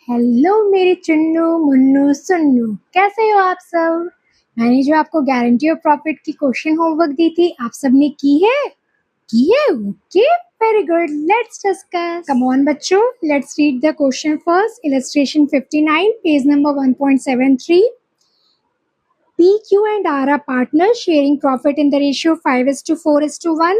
Hello मेरे चुन्नू मुन्नू सुन्नू, कैसे हो आप सब। मैंने जो आपको गारंटी ऑफ प्रॉफिट की क्वेश्चन होमवर्क दी थी, आप सबने की है? Okay, very good. Let's discuss. Come on बच्चों, let's read the question first. Illustration 59, page number 1.73. P, Q and R are partners sharing profit in the ratio 5:4:1.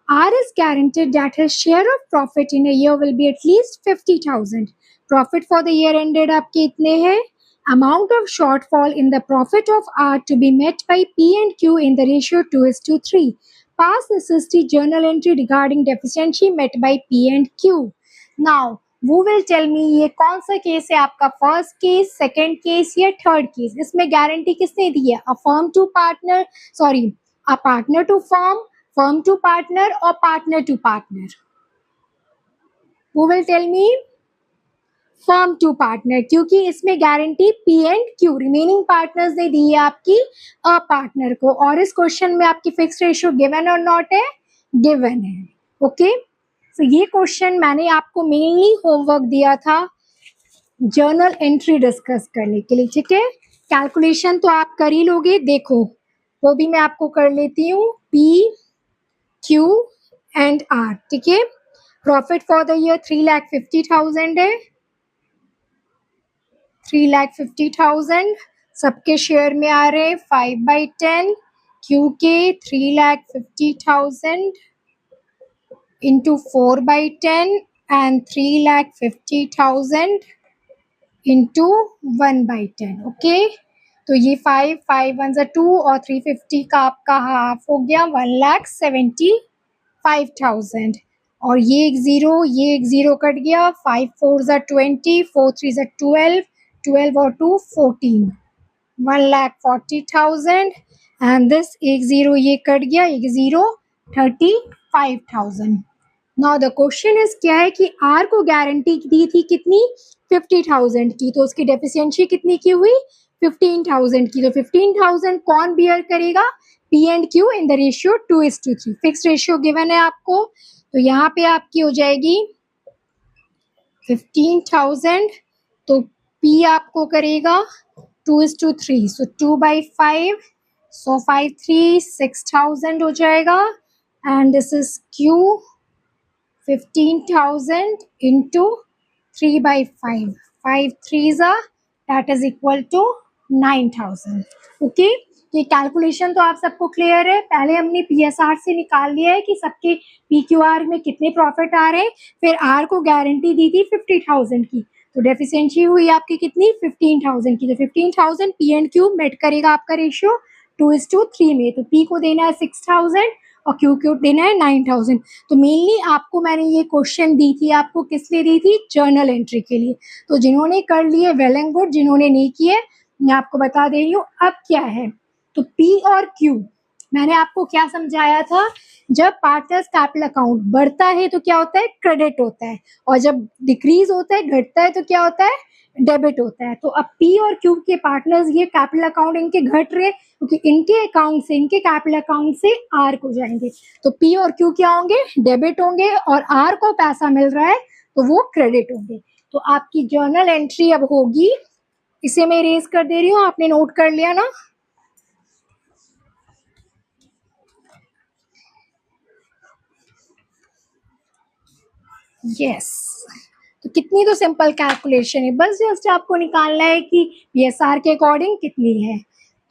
R is guaranteed that his share of profit in a year will be at least 50,000. Profit for the year ended आपके इतने हैं. Amount of shortfall in the profit of R to be met by P and Q in the ratio 2:3. Past necessity journal entry regarding deficiency met by P and Q. Now, वो will tell me ये कौन सा case है आपका, first case, second case या third case. इसमें guarantee किसने दी है? A firm to partner, sorry, a partner to firm, firm to partner और पार्टनर टू पार्टनर। वो will tell me firm to partner, क्योंकि इसमें guarantee P and Q remaining partners ने दी है आपकी अ पार्टनर को। और इस क्वेश्चन में आपकी फिक्स रेशियो गिवन और नॉट है? गिवन है। ओके, तो ये क्वेश्चन मैंने आपको मेनली होमवर्क दिया था जर्नल एंट्री डिस्कस करने के लिए, ठीक है। कैलकुलेशन तो आप कर ही लोगे, देखो वो भी मैं आपको कर लेती हूँ। पी, क्यू एंड आर, ठीक है। प्रॉफिट फॉर द ईयर 3,50,000 है, 3,50,000 सबके शेयर में आ रहे 5/10। क्यू के 3,50,000 into 4/10 and 3,50,000 into 1/10। ओके, तो ये 5 1 2 और 350 का आपका हाफ हो गया 1,75,000। और ये एक जीरो कट गया, 5 4 20, 4 3 12, 12 और 2 14, 1,40,000। एंड दिस एक जीरो ये कट गया, एक zero 35,000। Now the question is क्या है कि आर को गारंटी दी थी कितनी? 50,000 की, तो उसकी डेफिशिएंसी कितनी की हुई? 15,000 की। तो 15,000 कौन बियर करेगा? P and Q in the ratio 2:3। Fix ratio given है आपको, तो यहाँ पे आपकी हो जाएगी 15,000, तो पी आपको करेगा 2:3, सो 2/5, सो 5 3 6,000 हो जाएगा। And this is Q 15,000 into 3/5, 5 3s that is equal to 9,000। Okay, ये कैलकुलेशन तो आप सबको क्लियर है। पहले हमने पीएसआर से निकाल लिया है कि सबके पीक्यूआर में कितने प्रॉफिट आ रहे हैं, फिर आर को गारंटी दी थी 50,000 की, तो डेफिशिएंसी हुई आपकी कितनी? 15,000 की। तो 15,000 पी एंड क्यू मेट करेगा आपका रेशियो 2:3 में। तो पी को देना है 6,000 और क्यू क्यू देना है 9,000। तो मेनली आपको मैंने ये क्वेश्चन दी थी, आपको किस लिए दी थी? जर्नल एंट्री के लिए। तो जिन्होंने कर लिए वेल एंड गुड, जिन्होंने नहीं किए मैं आपको बता दे रही हूँ। अब क्या है, तो पी और क्यू मैंने आपको क्या समझाया था? जब पार्टनर्स कैपिटल अकाउंट बढ़ता है तो क्या होता है? क्रेडिट होता है, और जब डिक्रीज होता है, घटता है, तो क्या होता है? डेबिट होता है। तो अब पी और क्यू के पार्टनर्स, ये कैपिटल अकाउंट इनके घट रहे, क्योंकि इनके अकाउंट से, इनके कैपिटल अकाउंट से आर को जाएंगे, तो पी और क्यू क्या होंगे? डेबिट होंगे, और आर को पैसा मिल रहा है तो वो क्रेडिट होंगे। तो आपकी जर्नल एंट्री अब होगी, इसे मैं इरेज कर दे रही हूँ, आपने नोट कर लिया ना? यस, तो कितनी तो सिंपल कैलकुलेशन है, बस जस्ट आपको निकालना है कि पीएसआर के अकॉर्डिंग कितनी है।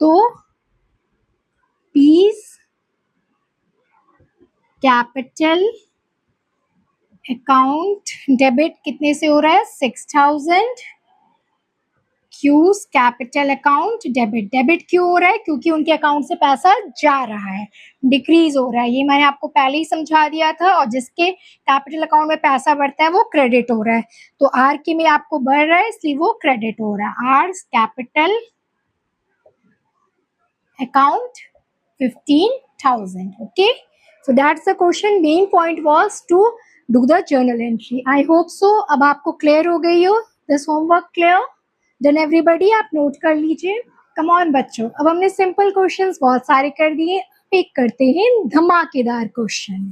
तो पीस कैपिटल अकाउंट डेबिट कितने से हो रहा है? 6,000। Cues capital account debit, debit क्यों हो रहा है? क्योंकि उनके अकाउंट से पैसा जा रहा है, डिक्रीज हो रहा है, ये मैंने आपको पहले ही समझा दिया था। और जिसके कैपिटल अकाउंट में पैसा बढ़ता है वो क्रेडिट हो रहा है, तो आर के में आपको बढ़ रहा है इसलिए वो क्रेडिट हो रहा है। Are capital account 15,000। Okay, so that's the question. Main point was to do the journal entry. I hope so. अब आपको क्लियर हो गई हो? This homework clear? Then everybody आप नोट कर लीजिए। कम ऑन बच्चों, अब हमने सिंपल क्वेश्चंस बहुत सारे कर दिए, एक करते हैं धमाकेदार question.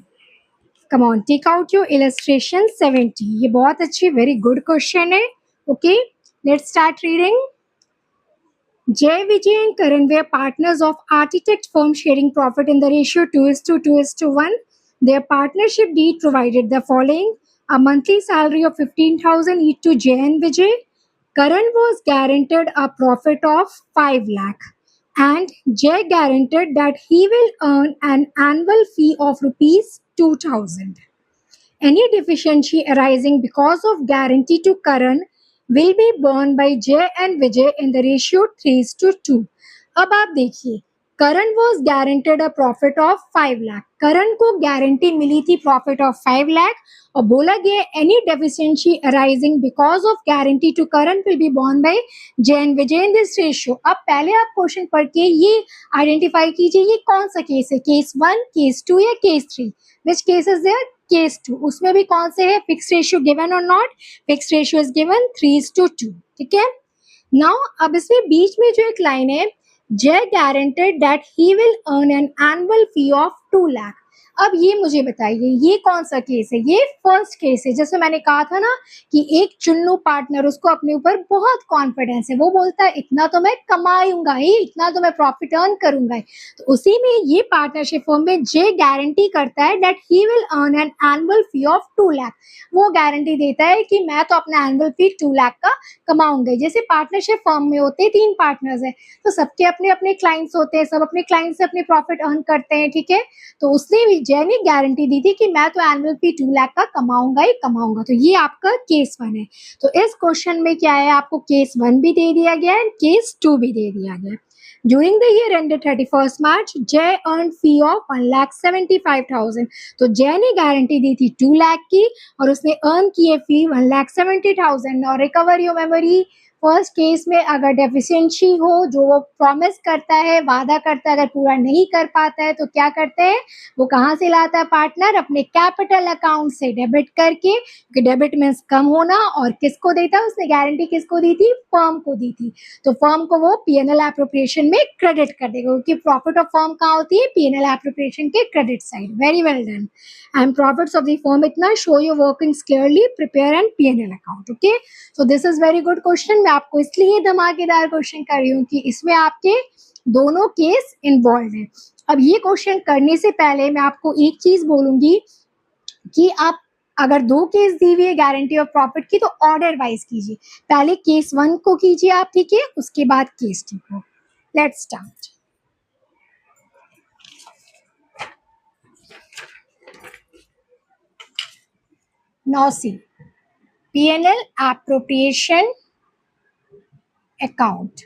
Come on, take out your illustration 70। ये बहुत अच्छी, वेरी गुड क्वेश्चन है, Okay, let's start reading. Jay, Vijay and Karan were partners of architect firm sharing profit in the ratio 2:1. Their partnership deed provided the following: a monthly salary of 15,000 each to Jay and Vijay. Karan was guaranteed a profit of 5 lakh and Jay guaranteed that he will earn an annual fee of rupees 2,000. Any deficiency arising because of guarantee to Karan will be borne by Jay and Vijay in the ratio 3:2. अब आप देखिए, Karan was guaranteed a profit of 5 lakh. Karan को guarantee मिली थी profit of 5 lakh और बोला गया any deficiency arising because of guarantee to Karan will be borne by J and Vijay in this ratio. अब पहले आप क्वेश्चन पढ़ के ये आइडेंटिफाई कीजिए ये कौन सा केस है, केस 1, केस 2 या case 3. Which case is there? Case 2. उसमें भी कौन से है? फिक्स रेशियो गिवन और not? Fix ratio is given 3:2. ठीक है. नाउ अब इसमें बीच में जो एक लाइन है, Jay guaranteed that he will earn an annual fee of 2 lakh. अब ये मुझे बताइए ये कौन सा केस है? ये फर्स्ट केस है. जैसे मैंने कहा था ना कि एक चुन्नू पार्टनर, उसको अपने ऊपर बहुत कॉन्फिडेंस है, वो बोलता है इतना तो मैं कमाऊंगा ही, इतना तो मैं प्रॉफिट अर्न करूंगा ही. तो उसी में ये पार्टनरशिप फॉर्म में जे गारंटी करता है that he will earn an annual fee of 2 lakh. वो गारंटी देता है कि मैं तो अपना एनुअल फी 2 लाख का कमाऊंगा. जैसे पार्टनरशिप फर्म में होते हैं 3 पार्टनर्स हैं, तो सबके अपने अपने क्लाइंट्स होते हैं, सब अपने क्लाइंट से अपने प्रॉफिट अर्न करते हैं. ठीक है. तो उसने भी जय ने गारंटी दी थी कि मैं तो एनुअल फी 2 लाख का कमाऊंगा ही कमाऊंगा. तो ये आपका केस 1 है. तो इस क्वेश्चन में क्या है, आपको केस 1 भी दे दिया गया है, केस 2 भी दे दिया गया है. During the year ended 31st March, Jay earned fee of 1,75,000. तो जय ने गारंटी दी थी 2 लाख की और उसने अर्न किए फी 1,70,000. और recover your memory, first case में अगर डेफिशिएंसी हो, जो वो प्रॉमिस करता है, वादा करता है, अगर पूरा नहीं कर पाता है तो क्या करते हैं, वो कहाँ से लाता है पार्टनर? अपने कैपिटल अकाउंट से डेबिट करके, क्योंकि डेबिट मीन्स कम होना. और किसको देता है? उसने गारंटी किसको दी थी? फर्म को दी थी. तो फर्म को वो पीएनएल एप्रोप्रिएशन में क्रेडिट कर देगा, क्योंकि प्रॉफिट ऑफ फर्म कहाँ होती है? पीएनएल एप्रोप्रिएशन के credit side. Very well done. And profits of the firm इतना, show your workings clearly, prepare and PNL account. Okay, so this is very good question. मैं आपको इसलिए धमाकेदार क्वेश्चन कर रही हूँ कि इसमें आपके दोनों केस इन्वॉल्व हैं. अब ये क्वेश्चन करने से पहले मैं आपको एक चीज बोलूंगी कि आप अगर 2 केस दी हुई है गारंटी ऑफ प्रॉफिट की तो ऑर्डर वाइज कीजिए. पहले केस 1 को कीजिए आप, ठीक है, उसके बाद केस 2 को. Let's start. Now see, PNL appropriation account.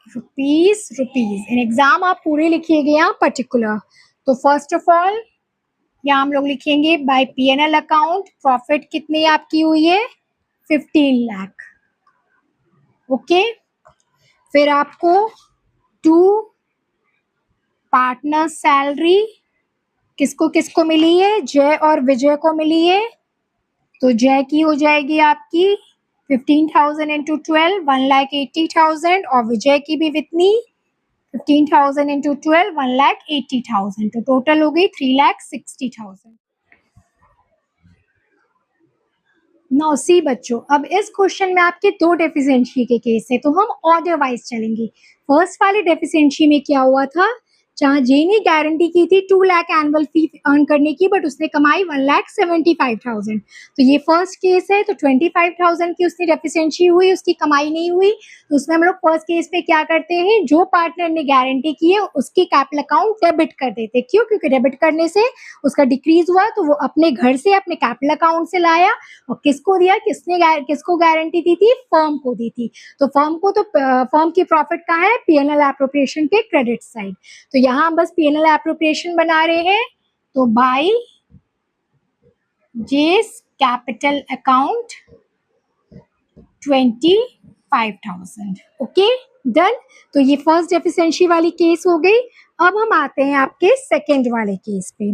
Rupees in exam आप पूरे लिखिएगा यहाँ पर्टिकुलर. तो फर्स्ट ऑफ ऑल यहाँ हम लोग लिखेंगे बाय पीएनएल अकाउंट प्रॉफिट कितनी आपकी हुई है? 15 लाख. ओके. फिर आपको 2 पार्टनर सैलरी किसको किसको मिली है? जय और विजय को मिली है. तो जय की हो जाएगी आपकी 15,000 इंटू 12, 1,80,000. और विजय की भी कितनी? 15,000 इंटू 12, 1,80,000. तो टोटल हो गई 3,60,000. नौ सी बच्चों, अब इस क्वेश्चन में आपके 2 डेफिशिएंसी के केस है, तो हम ऑर्डर वाइज चलेंगे. फर्स्ट वाले डेफिशिएंसी में क्या हुआ था, जहाँ जे ने गारंटी की थी 2 लाख एनुअल फी अर्न करने की, बट उसने कमाई 1,75,000. तो ये फर्स्ट केस है. तो 25,000 की उसकी डेफिशिएंसी हुई, उसकी कमाई नहीं हुई. तो उसमें हम लोग फर्स्ट केस पे क्या करते हैं, जो पार्टनर ने गारंटी की है उसकी कैपिटल अकाउंट डेबिट कर देते. क्यों? क्योंकि डेबिट करने से उसका डिक्रीज हुआ, तो वो अपने घर से अपने कैपिटल अकाउंट से लाया. और किसको दिया? किसको गारंटी दी थी? फर्म को दी थी. तो फर्म की प्रॉफिट कहाँ है? पीएनएल एप्रोप्रिएशन के क्रेडिट साइड. तो यहाँ हम बस पीएनएल एप्रोप्रिएशन बना रहे हैं. तो बाय जेस कैपिटल अकाउंट 25,000. Okay, done. तो ये फर्स्ट डेफिशिएंसी वाली केस हो गई. अब हम आते हैं आपके सेकंड वाले केस पे.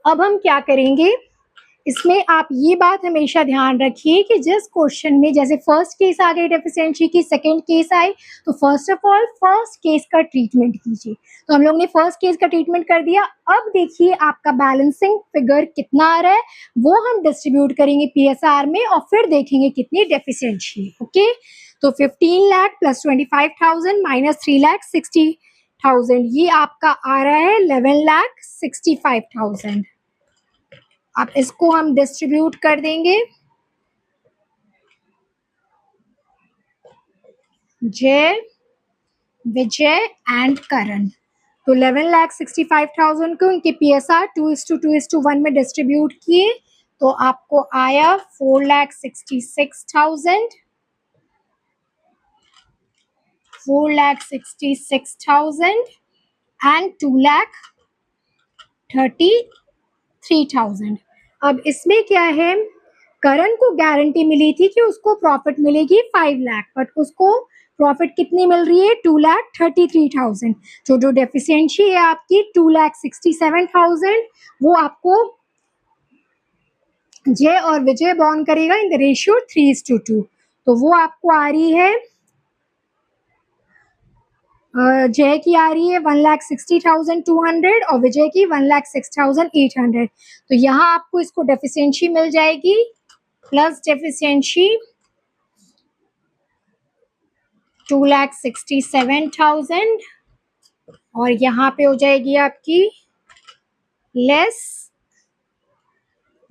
अब हम क्या करेंगे, इसमें आप ये बात हमेशा ध्यान रखिए कि जिस क्वेश्चन में जैसे फर्स्ट केस आ गई डेफिशिएंसी की, सेकंड केस आई, तो first of all first case का ट्रीटमेंट कीजिए। तो हम लोग ने फर्स्ट केस का ट्रीटमेंट कर दिया। अब देखिए आपका बैलेंसिंग फिगर कितना आ रहा है, वो हम डिस्ट्रीब्यूट करेंगे पीएसआर में और फिर देखेंगे कितनी डेफिशिएंसी है। ओके, तो 15 लाख प्लस 25,000 माइनस 3,60,000, ये आपका आ रहा है 11,65,000। अब इसको हम डिस्ट्रीब्यूट कर देंगे जय, विजय एंड करण। तो 11,65,000 को उनके पीएसआर 2:2:1 में डिस्ट्रीब्यूट किए तो आपको आया 4,66,000 एंड 2,33,000। अब इसमें क्या है, करण को गारंटी मिली थी कि उसको प्रॉफिट मिलेगी 5 लाख, बट उसको प्रॉफिट कितनी मिल रही है 2,33,000। जो डेफिशिएंसी है आपकी 2,67,000, वो आपको जय और विजय बॉन्ड करेगा इन द रेशियो 3:2। तो वो आपको आ रही है, जय की आ रही है 1,60,200 और विजय की 1,06,800। तो यहाँ आपको इसको डेफिशिएंसी मिल जाएगी प्लस डेफिशिएंसी 2,67,000 और यहाँ पे हो जाएगी आपकी लेस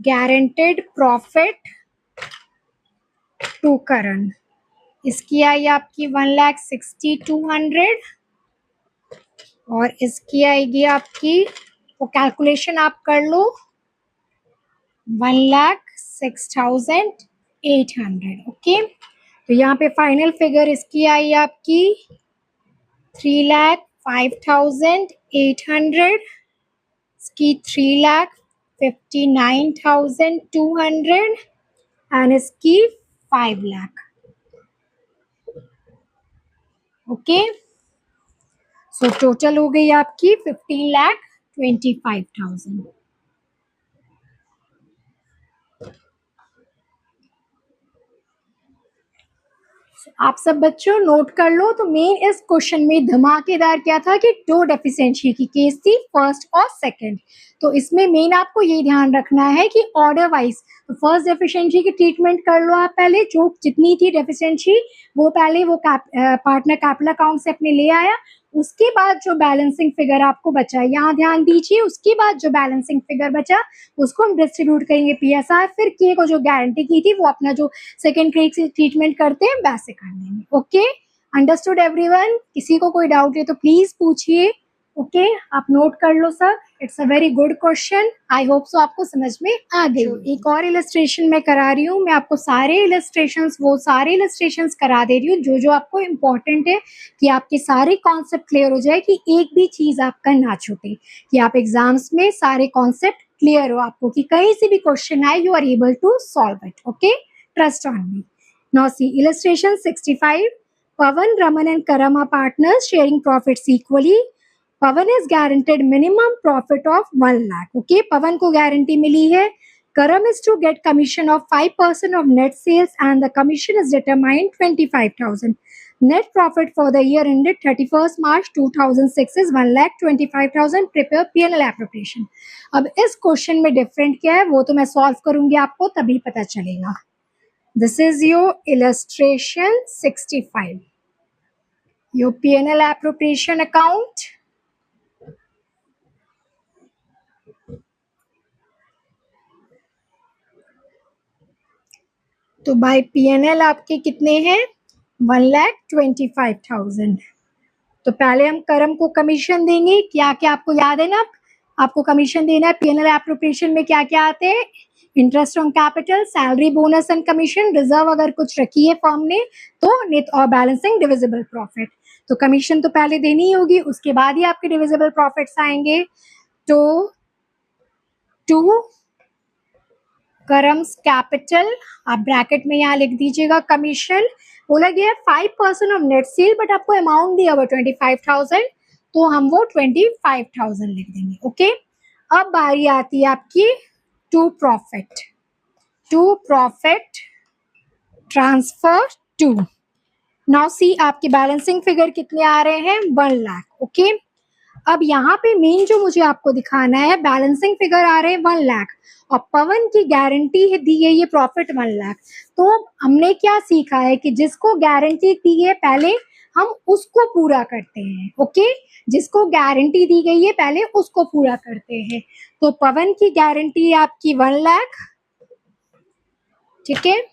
गारंटेड प्रॉफिट टू करण। इसकी आई आपकी 1,60,200 और इसकी आएगी आपकी, वो कैलकुलेशन आप कर लो, 1,06,800। ओके, तो यहाँ पे फाइनल फिगर इसकी आई आपकी 3,05,800, इसकी 3,59,200 एंड इसकी 5 लाख। ओके, सो टोटल हो गई आपकी 15,25,000। आप सब बच्चों नोट कर लो। तो मेन इस क्वेश्चन में धमाकेदार क्या था कि दो डेफिशिएंसी की केस थी, फर्स्ट और सेकंड। तो इसमें मेन आपको ये ध्यान रखना है कि ऑर्डर वाइज, तो फर्स्ट डेफिशिएंसी की ट्रीटमेंट कर लो आप पहले, जो जितनी थी डेफिशिएंसी वो पहले वो पार्टनर कैपिटल अकाउंट से अपने ले आया। उसके बाद जो बैलेंसिंग फिगर आपको बचा, यहाँ ध्यान दीजिए, उसके बाद जो बैलेंसिंग फिगर बचा उसको हम डिस्ट्रीब्यूट करेंगे पीएसआर, फिर के को जो गारंटी की थी वो अपना जो सेकेंड केस से ट्रीटमेंट करते हैं वैसे कर लेंगे। Okay, understood everyone? किसी को कोई डाउट है तो प्लीज पूछिए। ओके, आप नोट कर लो sir, it's a very good question. I hope so आपको समझ में आ गई। एक और इलस्ट्रेशन मैं करा रही हूँ, मैं आपको सारे इलस्ट्रेशंस करा दे रही हूँ जो आपको इम्पोर्टेंट है कि आपके सारे कॉन्सेप्ट क्लियर हो जाए, कि एक भी चीज आपका ना छूटे, कि आप एग्जाम्स में सारे कॉन्सेप्ट क्लियर हो आपको, कि कहीं से भी क्वेश्चन आए you are able to solve it. Okay, trust on me. Now see illustration 65. Pavan, Raman and Karam are partners sharing profits equally. Pavan is guaranteed minimum profit of 1 lakh. Okay, Pavan को guarantee मिली है। Karam is to get commission of 5% of net sales and the commission is determined 25,000. Net profit for the year ended 31st March 2006 is 1,25,000. Prepare P&L appropriation. अब इस question में different क्या है वो तो मैं सॉल्व करूंगी, आपको तभी पता चलेगा। This is your illustration 65. Your P&L appropriation account. तो बाय P&L आपके कितने हैं 1,25,000। तो पहले हम करम को कमीशन देंगे। क्या क्या आपको याद है ना, आपको कमीशन देना है। P&L एप्रोप्रिएशन में क्या क्या आते हैं, interest on capital, salary, bonus and commission, reserve अगर कुछ रखी है फर्म ने तो नेट और बैलेंसिंग डिविजिबल प्रॉफिट। तो कमीशन तो पहले देनी ही होगी, उसके बाद ही आपके डिविजिबल प्रॉफिट्स आएंगे। तो टू करम्स कैपिटल, आप ब्रैकेट में यहाँ लिख दीजिएगा कमीशन। बोला गया 5% ऑफ नेट सेल, बट आपको अमाउंट दिया हुआ 25,000, तो हम वो 25,000 लिख देंगे। ओके, अब बारी आती है आपकी to profit transfer to. Now see आपके बैलेंसिंग फिगर कितने आ रहे हैं, 1 लाख। ओके, अब यहाँ पे मेन जो मुझे आपको दिखाना है, बैलेंसिंग फिगर आ रहे हैं 1 लाख और पवन की गारंटी है दी गई है प्रॉफिट 1 लाख। तो हमने क्या सीखा है कि जिसको गारंटी दी है पहले हम उसको पूरा करते हैं। ओके, जिसको गारंटी दी गई है पहले उसको पूरा करते हैं। तो पवन की गारंटी है आपकी 1 लाख, ठीक है,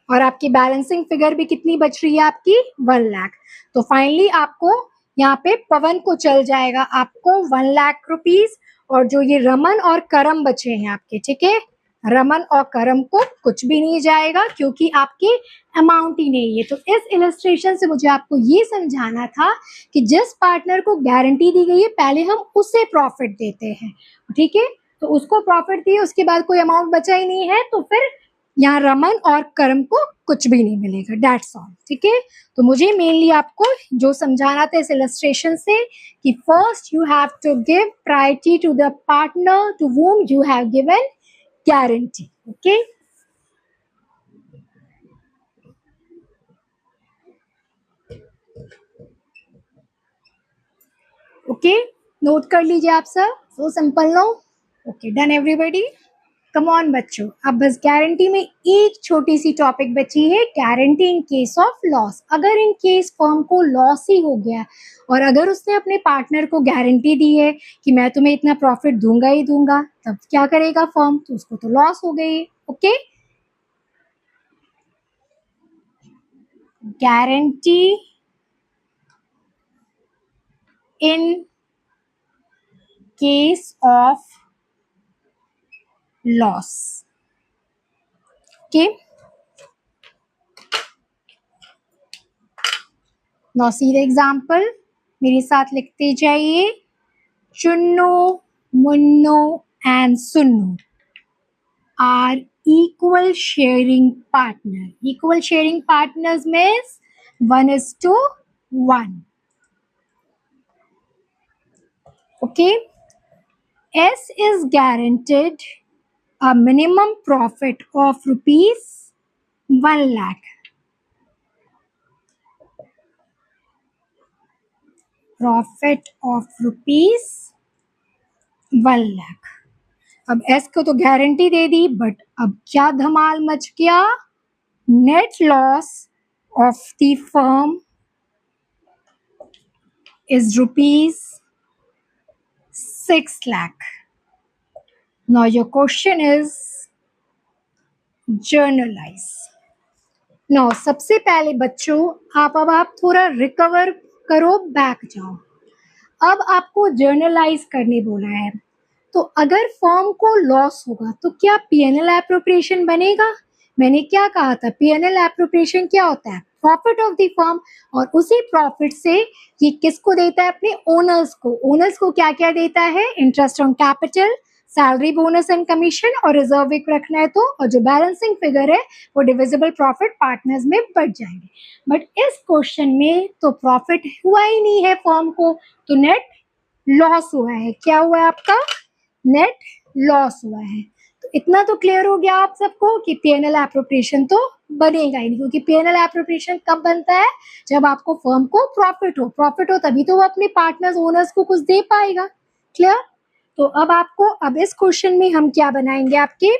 और आपकी बैलेंसिंग फिगर भी कितनी बच रही है आपकी, 1 लाख। तो फाइनली आपको यहाँ पे पवन को चल जाएगा आपको 1 लाख रुपीस, और जो ये रमन और करम बचे हैं आपके, ठीक है, रमन और करम को कुछ भी नहीं जाएगा क्योंकि आपके अमाउंट ही नहीं है। तो इस इलस्ट्रेशन से मुझे आपको ये समझाना था कि जिस पार्टनर को गारंटी दी गई है पहले हम उसे प्रॉफिट देते हैं, ठीक है, तो उसको प्रॉफिट दिए, उसके बाद कोई अमाउंट बचा ही नहीं है तो फिर यहाँ रमन और करम को कुछ भी नहीं मिलेगा, दैट्स ऑल। ठीक है, तो मुझे मेनली आपको जो समझाना था इस इलस्ट्रेशन से कि first you have to give priority to the partner to whom you have given guarantee. Okay, okay, note कर लीजिए आप सब, so simple no. Okay, done everybody, come on बच्चों, अब बस गारंटी में एक छोटी सी टॉपिक बची है, guarantee in case of loss. अगर इन केस फर्म को लॉस ही हो गया और अगर उसने अपने पार्टनर को गारंटी दी है कि मैं तुम्हें इतना प्रॉफिट दूंगा ही दूंगा, तब क्या करेगा फर्म, तो उसको तो लॉस हो गई। Okay, guarantee in case of loss. Okay, now see the example, मेरे साथ लिखते जाइए। Chunnu, Munnu and Sunnu are equal sharing partner. Equal sharing partners means 1:1. Okay, S is guaranteed a minimum profit of rupees 1 lakh. Profit of rupees 1 lakh. अब S को तो guarantee they the, but अब क्या धमाल much गया, net loss of the firm is rupees 6 lakh. Now your question is journalize. Now सबसे पहले बच्चों आप थोड़ा रिकवर करो, बैक जाओ। अब आपको जर्नलाइज करने बोला है, तो अगर फर्म को लॉस होगा तो क्या पीएनएल एप्रोप्रिएशन बनेगा। मैंने क्या कहा था, पीएनएल एप्रोप्रिएशन क्या होता है, प्रॉफिट ऑफ द फर्म, और उसी प्रॉफिट से ये किसको देता है, अपने ओनर्स को। ओनर्स को क्या क्या देता है, interest on capital, salary, bonus and commission, और रिजर्व एक रखना है तो, और जो बैलेंसिंग फिगर है वो डिविजिबल प्रॉफिट पार्टनर्स में बढ़ जाएंगे। बट इस क्वेश्चन में तो प्रॉफिट हुआ ही नहीं है फर्म को, तो नेट लॉस हुआ है। क्या हुआ है आपका, नेट लॉस हुआ है। तो इतना तो क्लियर हो गया आप सबको कि पीएनएल एप्रोप्रिएशन तो बनेगा ही नहीं, क्योंकि पीएनएल एप्रोप्रिएशन कब बनता है, जब आपको फर्म को प्रॉफिट हो। प्रॉफिट हो तभी तो वो अपने पार्टनर्स, ओनर्स को कुछ दे पाएगा। क्लियर। तो अब आपको, अब इस क्वेश्चन में हम क्या बनाएंगे, आपके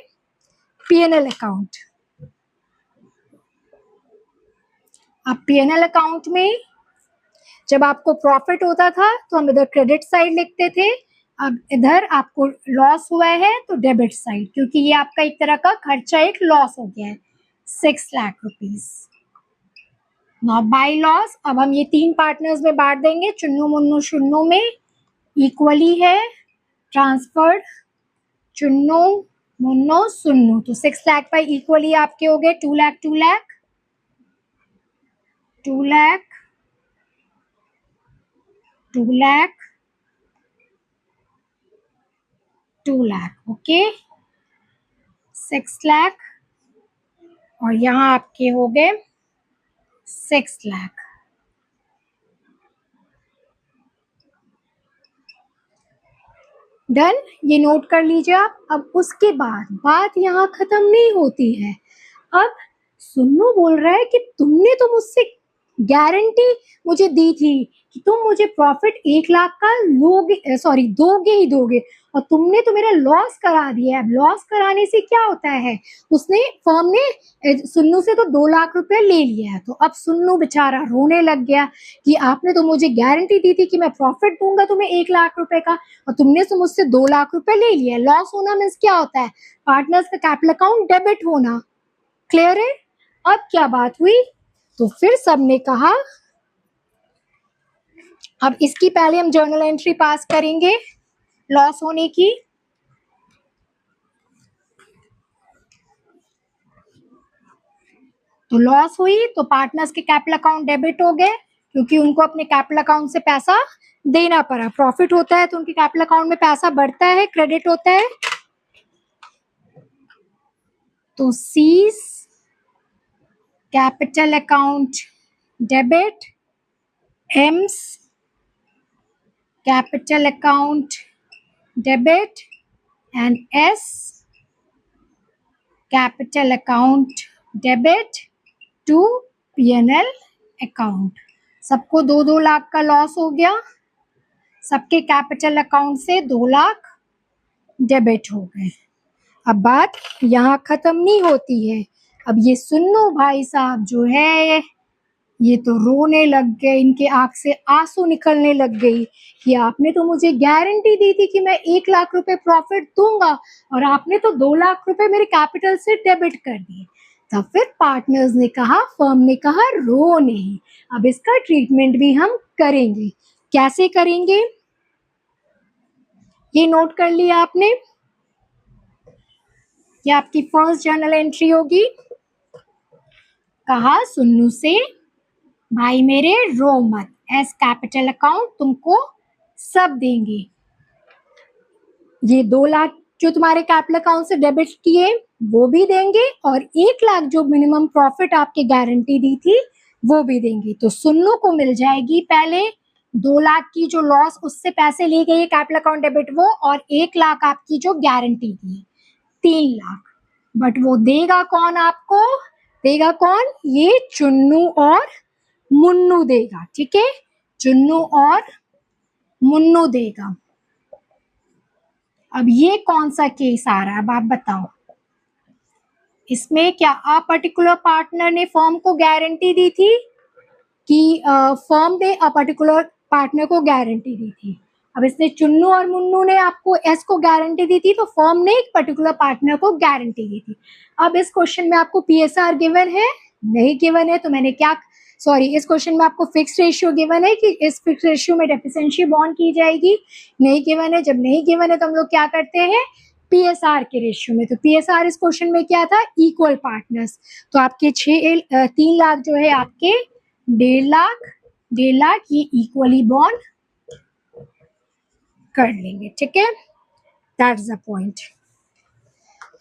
पीएनएल अकाउंट। अब पीएनएल अकाउंट में जब आपको प्रॉफिट होता था तो हम इधर क्रेडिट साइड लिखते थे, अब इधर आपको लॉस हुआ है तो डेबिट साइड, क्योंकि ये आपका एक तरह का खर्चा, एक लॉस हो गया है 6 lakh rupees. Now by loss, अब हम ये 3 पार्टनर्स में बांट देंगे, चुन्नू मुन्नू शुन्नू में इक्वली है ट्रांसफर्ड, चुन्नू मुन्नू सुन्नू, तो 6 लाख बाई इक्वली आपके हो गए 2 लाख 2 लाख 2 लाख 2 लाख 2 लाख। ओके, 6 लाख और यहाँ आपके हो गए 6 लाख। डन, ये नोट कर लीजिए आप। अब उसके बाद बात यहाँ खत्म नहीं होती है। अब सुन्नू बोल रहा है कि तुमने तो मुझसे गारंटी मुझे दी थी कि तुम मुझे प्रॉफिट 1 लाख का लोगे, सॉरी दोगे ही दोगे, और तुमने तो मेरा लॉस करा दिया है। अब लॉस कराने से क्या होता है, उसने फर्म ने सुन्नू से तो 2 लाख रुपए ले लिया है। तो अब सुन्नू बेचारा रोने लग गया कि आपने तो मुझे गारंटी दी थी कि मैं प्रॉफिट दूंगा तुम्हें 1 लाख रुपए का, और तुमने तो मुझसे 2 लाख रुपए ले लिया। लॉस होना मीन्स क्या होता है, पार्टनर्स का कैपिटल अकाउंट डेबिट होना। क्लियर है? अब क्या बात हुई, तो फिर सबने कहा अब इसकी पहले हम जर्नल एंट्री पास करेंगे लॉस होने की। तो लॉस हुई तो पार्टनर्स के कैपिटल अकाउंट डेबिट हो गए, क्योंकि उनको अपने कैपिटल अकाउंट से पैसा देना पड़ा। प्रॉफिट होता है तो उनके कैपिटल अकाउंट में पैसा बढ़ता है, क्रेडिट होता है। तो C's capital account debit, M's capital account debit, and S capital account debit to P&L account. सबको 2-2 लाख का लॉस हो गया, सबके कैपिटल अकाउंट से 2 लाख डेबिट हो गए। अब बात यहाँ खत्म नहीं होती है। अब ये सुन्नू भाई साहब जो है ये तो रोने लग गए, इनके आंख से आंसू निकलने लग गई कि आपने तो मुझे गारंटी दी थी कि मैं 1 लाख रुपए प्रॉफिट दूंगा, और आपने तो 2 लाख रुपए मेरे कैपिटल से डेबिट कर दिए। तब फिर पार्टनर्स ने कहा, फर्म ने कहा, रो नहीं, अब इसका ट्रीटमेंट भी हम करेंगे। कैसे करेंगे ये नोट कर लिया आपने। ये आपकी फर्स्ट जर्नल एंट्री होगी। कहा सुन्नू से, भाई मेरे रो मत, एस कैपिटल अकाउंट तुमको सब देंगे। ये 2 लाख जो तुम्हारे कैपिटल अकाउंट से डेबिट किए वो भी देंगे, और 1 लाख जो मिनिमम प्रॉफिट आपके गारंटी दी थी वो भी देंगे। तो सुन्नू को मिल जाएगी पहले 2 लाख की जो लॉस उससे पैसे ले गए कैपिटल अकाउंट डेबिट वो, और 1 लाख आपकी जो गारंटी थी 3 लाख। बट वो देगा कौन आपको, देगा कौन, ये चुन्नू और मुन्नू देगा। ठीक है, चुन्नू और मुन्नू देगा। अब ये कौन सा केस आ रहा है, अब आप बताओ। इसमें क्या अ पर्टिकुलर पार्टनर ने फर्म को गारंटी दी थी कि फर्म ने अ पर्टिकुलर पार्टनर को गारंटी दी थी। अब इसने चुन्नू और मुन्नू ने आपको एस को गारंटी दी थी, तो फर्म ने एक पर्टिकुलर पार्टनर को गारंटी दी थी। अब इस क्वेश्चन में आपको पीएसआर गिवन है, नहीं गिवन है, तो मैंने क्या, सॉरी, इस क्वेश्चन में आपको फिक्स रेशियो गिवन है कि इस फिक्स रेशियो में डेफिशिएंसी बॉन्ड की जाएगी, नहीं गिवन है। जब नहीं गिवन है तो हम लोग क्या करते हैं, पीएसआर के रेशियो में। तो पीएसआर इस क्वेश्चन में क्या था, इक्वल पार्टनर्स। तो आपके 3 लाख जो है आपके 1.5 लाख ये इक्वली बॉन्ड कर लेंगे। ठीक है, दैट्स द पॉइंट।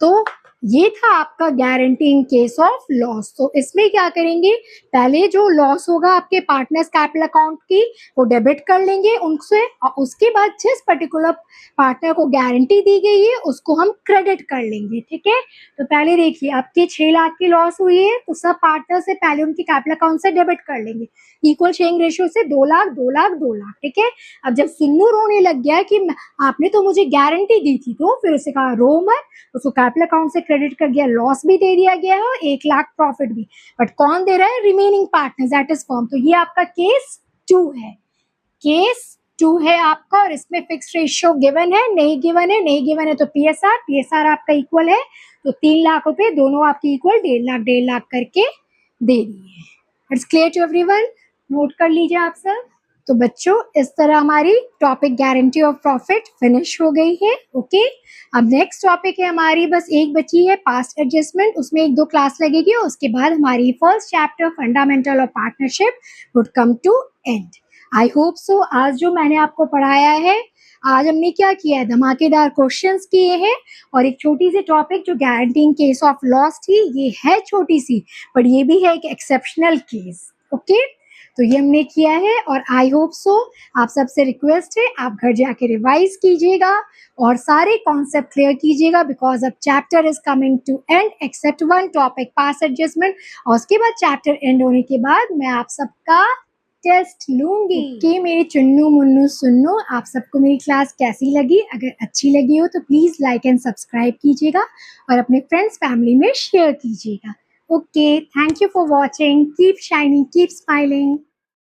तो ये था आपका guarantee in case of loss. तो इसमें क्या करेंगे, पहले जो लॉस होगा आपके पार्टनर्स कैपिटल अकाउंट की वो डेबिट कर लेंगे उनसे, और उसके बाद जिस पर्टिकुलर पार्टनर को गारंटी दी गई है उसको हम क्रेडिट कर लेंगे। ठीक है, तो पहले देखिए आपके 6 लाख की लॉस हुई है, तो सब पार्टनर से पहले उनके कैपिटल अकाउंट से डेबिट कर लेंगे, इक्वल शेयरिंग रेशियो से 2 लाख 2 लाख 2 लाख। ठीक है, अब जब सुन्नू रोने लग गया कि आपने तो मुझे गारंटी दी थी, तो फिर उसे कहा रो मत, उसको कैपिटल अकाउंट से क्रेडिट कर गया, लॉस भी दे दिया गया है और 1 लाख प्रॉफिट भी। बट कौन दे रहा है, remaining partner that is firm. तो ये आपका केस 2 है, केस 2 है आपका, और इसमें फिक्स रेशियो गिवन है, नहीं गिवन है, नहीं गिवन है तो पीएसआर, पीएसआर आपका इक्वल है, तो 3 लाख रुपए दोनों आपकी इक्वल 1.5 लाख करके दे दिए। It's clear to everyone, note कर लीजिए आप सब। तो बच्चों इस तरह हमारी topic guarantee of profit finish हो गई है। ओके, अब नेक्स्ट टॉपिक है हमारी, बस एक बची है, पास्ट एडजस्टमेंट। उसमें 1-2 क्लास लगेगी और उसके बाद हमारी first chapter fundamental of partnership would come to end. I hope so आज जो मैंने आपको पढ़ाया है, आज हमने क्या किया है, धमाकेदार क्वेश्चंस किए हैं, और एक छोटी सी टॉपिक जो guarantee in case of loss थी, ये है छोटी सी, पर ये भी है एक एक्सेप्शनल केस। ओके, तो ये हमने किया है और आई होप सो आप सबसे रिक्वेस्ट है आप घर जाके रिवाइज कीजिएगा और सारे कॉन्सेप्ट क्लियर कीजिएगा बिकॉज अब chapter is coming to end except one topic past adjustment और उसके बाद चैप्टर एंड होने के बाद मैं आप सबका टेस्ट लूंगी कि मेरे चुन्नू मुन्नू सुन्नू आप सबको मेरी क्लास कैसी लगी। अगर अच्छी लगी हो तो प्लीज लाइक एंड सब्सक्राइब कीजिएगा और अपने फ्रेंड्स फैमिली में शेयर कीजिएगा। Okay, thank you for watching. Keep shining, keep smiling.